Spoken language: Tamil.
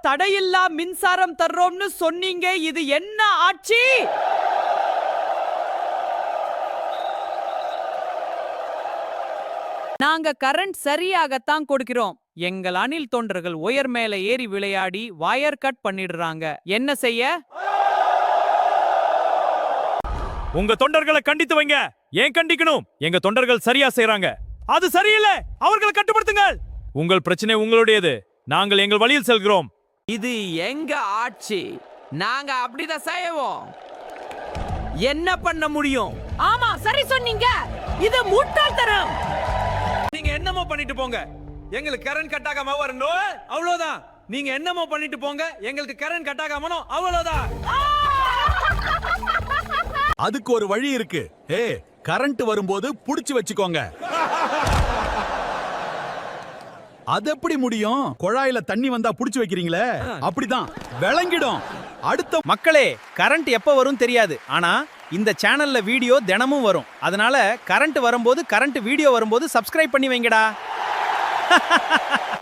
தடையில்லா மின்சாரம் தர்றோம்னு சொன்னீங்க. இது என்ன ஆட்சி? நாங்க கரண்ட் சரியாகத்தான் கொடுக்கிறோம். எங்கள் அணில் தொண்டர்கள் உயர் மேல ஏறி விளையாடி வயர் கட் பண்ணிடுறாங்க. என்ன செய்ய? உங்க தொண்டர்களை கண்டித்து வைங்க. ஏன் கண்டிக்கணும்? எங்க தொண்டர்கள் சரியா செய்றாங்க. அது சரியில்லை. அவர்களை கட்டுப்படுத்துங்கள். உங்கள் பிரச்சனை உங்களுடையது. நாங்கள் எங்கள் வழியில் செல்கிறோம். இது எங்க ஆட்சி. நாங்க அப்படிதான் செய்வோம். என்ன பண்ண முடியும்? ஆமா, சரி சொன்னீங்க. இது முட்டாள்தனம். நீங்க என்னமோ பண்ணிட்டு போங்க. எங்களுக்கு கரண்ட் கட் ஆகாம வரணும். அவ்வளவுதான். நீங்க என்னமோ பண்ணிட்டு போங்க. எங்களுக்கு கரண்ட் கட் ஆகாம அவ்வளவுதான். அதுக்கு ஒரு வழி இருக்கு. கரண்ட் வரும்போது புடிச்சு வச்சுக்கோங்க. அது எப்படி முடியும்? குழாயில தண்ணி வந்தா புடிச்சு வைக்கிறீங்களே, அப்படிதான் விளங்கிடும். அடுத்த மக்களே, கரண்ட் எப்ப வரும் தெரியாது. ஆனா இந்த சேனல்ல வீடியோ தினமும் வரும். அதனால கரண்ட் வீடியோ வரும்போது சப்ஸ்கிரைப் பண்ணி வைங்கடா.